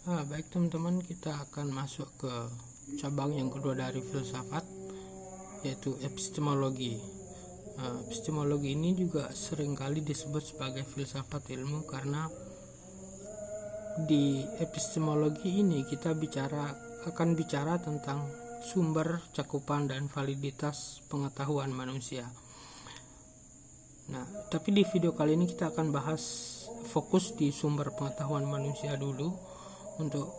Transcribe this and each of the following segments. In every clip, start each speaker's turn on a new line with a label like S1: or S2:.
S1: Baik teman-teman, kita akan masuk ke cabang yang kedua dari filsafat, yaitu epistemologi. Epistemologi ini juga seringkali disebut sebagai filsafat ilmu karena di epistemologi ini kita akan bicara tentang sumber, cakupan, dan validitas pengetahuan manusia. Nah, tapi di video kali ini kita akan bahas fokus di sumber pengetahuan manusia dulu. Untuk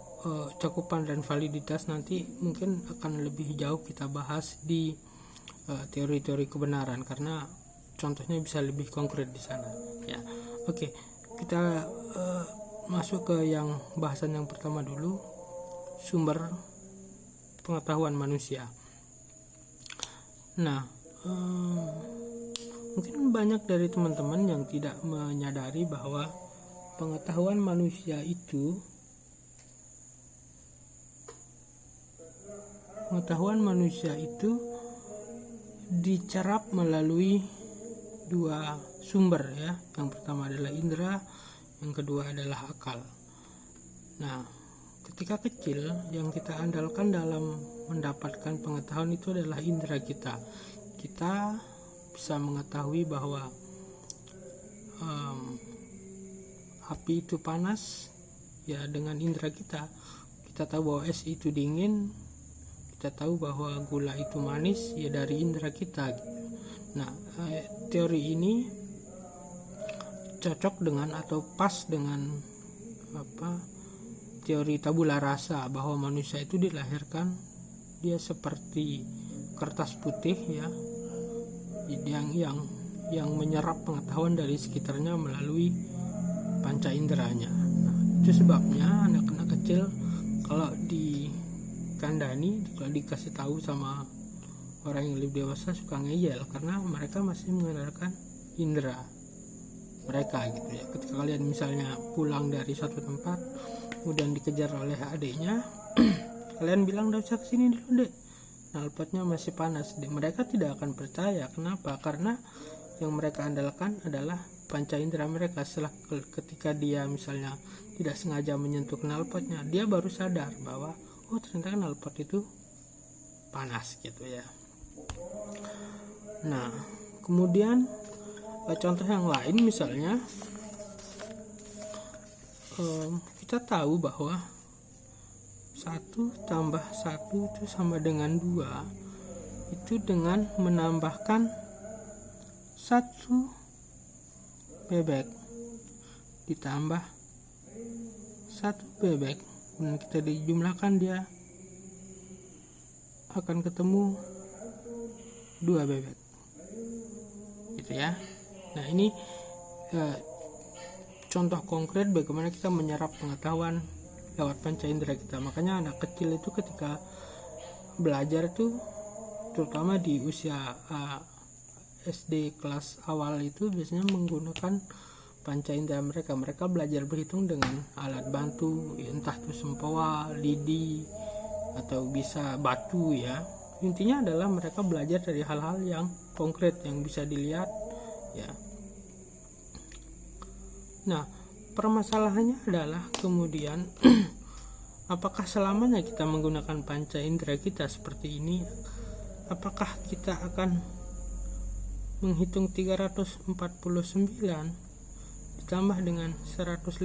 S1: cakupan dan validitas nanti mungkin akan lebih jauh kita bahas di teori-teori kebenaran, karena contohnya bisa lebih konkret di sana. Ya, oke, kita masuk ke yang bahasan yang pertama dulu, sumber pengetahuan manusia. Nah, mungkin banyak dari teman-teman yang tidak menyadari bahwa pengetahuan manusia itu dicerap melalui dua sumber, ya. Yang pertama adalah indera, yang kedua adalah akal. Nah, ketika kecil yang kita andalkan dalam mendapatkan pengetahuan itu adalah indera kita. Kita bisa mengetahui bahwa api itu panas, ya, dengan indera kita. Kita tahu bahwa es itu dingin, kita tahu bahwa gula itu manis, ya, dari indera kita. Nah, teori ini cocok dengan atau pas dengan teori tabula rasa, bahwa manusia itu dilahirkan dia seperti kertas putih, ya, yang menyerap pengetahuan dari sekitarnya melalui panca inderanya. Nah, itu sebabnya anak-anak kecil kalau kalau dikasih tahu sama orang yang lebih dewasa suka ngeyel, karena mereka masih mengandalkan indera mereka, gitu ya. Ketika kalian misalnya pulang dari suatu tempat kemudian dikejar oleh adiknya kalian bilang, "Udah usah kesini dulu dek, knalpotnya masih panas." Mereka tidak akan percaya. Kenapa? Karena yang mereka andalkan adalah panca indera mereka. Setelah ketika dia misalnya tidak sengaja menyentuh knalpotnya, dia baru sadar bahwa oh, ternyata knalpot itu panas, gitu ya. Nah, kemudian contoh yang lain misalnya kita tahu bahwa 1 tambah 1 itu sama dengan 2 itu dengan menambahkan 1 bebek ditambah 1 bebek, dan kita dijumlahkan, dia akan ketemu 2 bebek, gitu ya. Nah, ini contoh konkret bagaimana kita menyerap pengetahuan lewat panca indera kita. Makanya anak kecil itu ketika belajar itu, terutama di usia SD kelas awal itu, biasanya menggunakan panca indera mereka belajar berhitung dengan alat bantu, entah itu sempoa, lidi, atau bisa batu, ya. Intinya adalah mereka belajar dari hal-hal yang konkret yang bisa dilihat, ya. Nah, permasalahannya adalah kemudian apakah selamanya kita menggunakan panca indera kita seperti ini? Apakah kita akan menghitung 349 ditambah dengan 150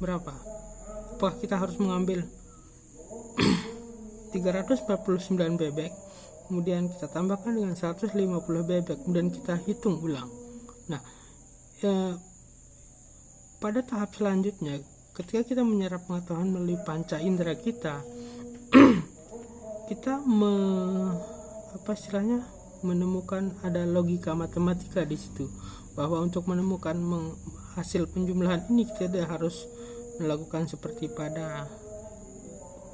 S1: berapa? Apakah kita harus mengambil 349 bebek, kemudian kita tambahkan dengan 150 bebek, kemudian kita hitung ulang? Nah, pada tahap selanjutnya, ketika kita menyerap pengetahuan melalui panca indera kita, kita menemukan ada logika matematika di situ, bahwa untuk menemukan hasil penjumlahan ini kita tidak harus melakukan seperti pada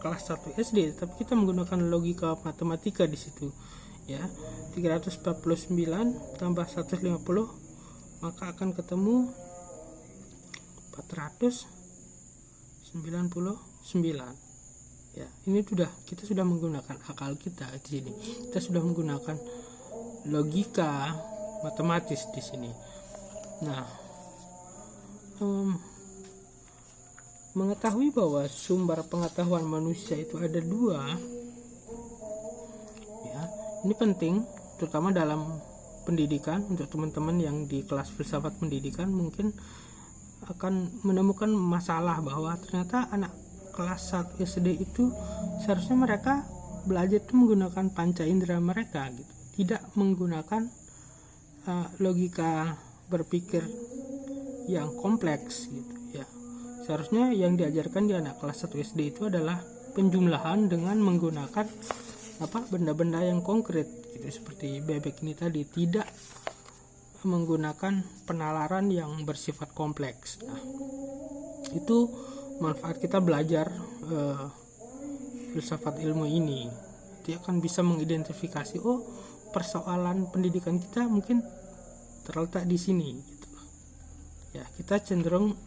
S1: kelas 1 SD, tapi kita menggunakan logika matematika di situ, ya. 349 tambah 150 maka akan ketemu 499. Ya, ini kita sudah menggunakan akal kita di sini. Kita sudah menggunakan logika matematis di sini. Nah, mengetahui bahwa sumber pengetahuan manusia itu ada dua, ya, ini penting terutama dalam pendidikan. Untuk teman-teman yang di kelas filsafat pendidikan mungkin akan menemukan masalah bahwa ternyata anak kelas 1 SD itu seharusnya mereka belajar itu menggunakan panca indera mereka gitu, tidak menggunakan logika berpikir yang kompleks gitu ya. Seharusnya yang diajarkan di anak kelas 1 SD itu adalah penjumlahan dengan menggunakan benda-benda yang konkret gitu, seperti bebek ini tadi, tidak menggunakan penalaran yang bersifat kompleks. Nah, itu manfaat kita belajar filsafat ilmu ini. Dia akan bisa mengidentifikasi, oh, persoalan pendidikan kita mungkin terletak di sini gitu. Ya, kita cenderung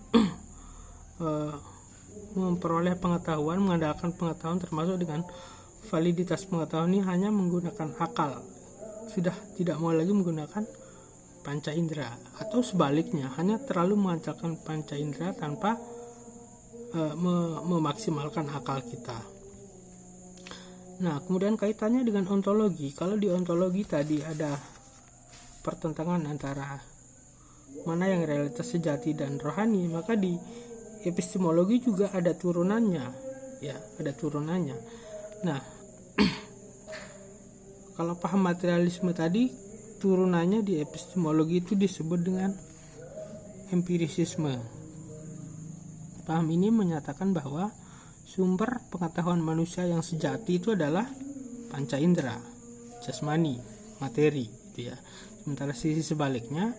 S1: memperoleh pengetahuan, mengandalkan pengetahuan termasuk dengan validitas pengetahuan ini hanya menggunakan akal. Sudah tidak mau lagi menggunakan panca indera, atau sebaliknya hanya terlalu mengandalkan panca indera tanpa memaksimalkan akal kita. Nah, kemudian kaitannya dengan ontologi. Kalau di ontologi tadi ada pertentangan antara mana yang realitas sejati dan rohani, maka di epistemologi juga ada turunannya, ya, ada turunannya. Nah, kalau paham materialisme tadi, turunannya di epistemologi itu disebut dengan empirisisme. Paham ini menyatakan bahwa sumber pengetahuan manusia yang sejati itu adalah panca indera, jasmani, materi gitu ya. Sementara sisi sebaliknya,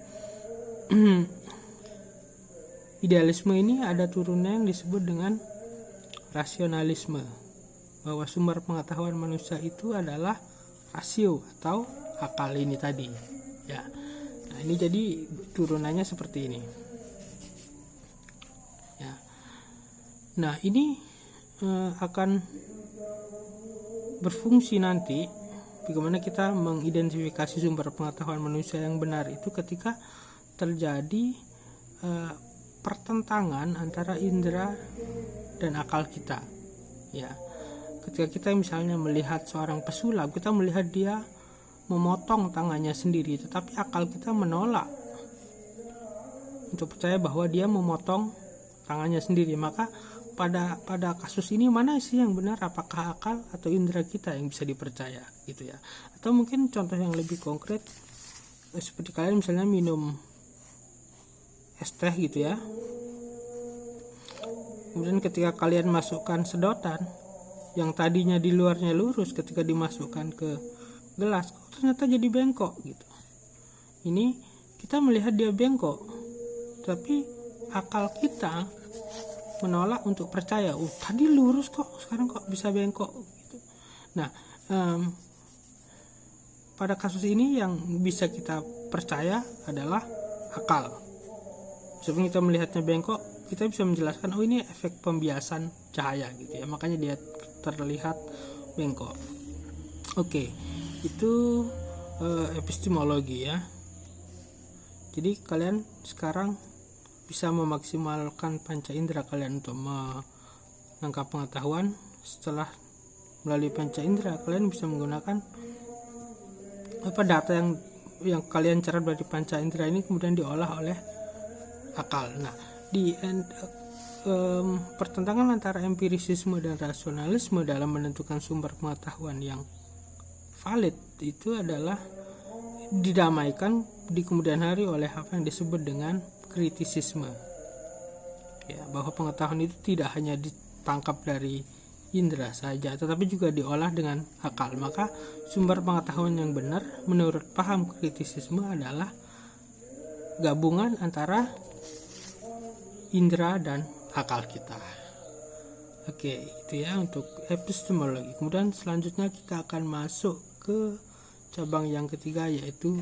S1: idealisme ini ada turunnya yang disebut dengan rasionalisme, bahwa sumber pengetahuan manusia itu adalah rasio atau akal ini tadi ya. Nah, ini jadi turunannya seperti ini ya. Nah, ini akan berfungsi nanti bagaimana kita mengidentifikasi sumber pengetahuan manusia yang benar itu ketika terjadi pertentangan antara indera dan akal kita ya. Ketika kita misalnya melihat seorang pesulap, kita melihat dia memotong tangannya sendiri, tetapi akal kita menolak untuk percaya bahwa dia memotong tangannya sendiri. Maka pada kasus ini mana sih yang benar, apakah akal atau indera kita yang bisa dipercaya gitu ya. Atau mungkin contoh yang lebih konkret, seperti kalian misalnya minum es teh gitu ya, kemudian ketika kalian masukkan sedotan yang tadinya di luarnya lurus, ketika dimasukkan ke gelas kok ternyata jadi bengkok gitu. Ini kita melihat dia bengkok, tapi akal kita menolak untuk percaya, oh tadi lurus kok, sekarang kok bisa bengkok gitu. Nah, pada kasus ini yang bisa kita percaya adalah akal. Sebelum kita melihatnya bengkok, kita bisa menjelaskan, oh ini efek pembiasan cahaya gitu ya, makanya dia terlihat bengkok. Oke, itu epistemologi ya. Jadi kalian sekarang bisa memaksimalkan panca indera kalian untuk menangkap pengetahuan. Setelah melalui panca indera, kalian bisa menggunakan data yang kalian cerap dari panca indera ini kemudian diolah oleh akal. Nah, di pertentangan antara empirisisme dan rasionalisme dalam menentukan sumber pengetahuan yang valid itu adalah didamaikan di kemudian hari oleh apa yang disebut dengan kritisisme ya, bahwa pengetahuan itu tidak hanya ditangkap dari indera saja tetapi juga diolah dengan akal. Maka sumber pengetahuan yang benar menurut paham kritisisme adalah gabungan antara indera dan akal kita. Oke, itu ya untuk epistemologi. Kemudian selanjutnya kita akan masuk ke cabang yang ketiga, yaitu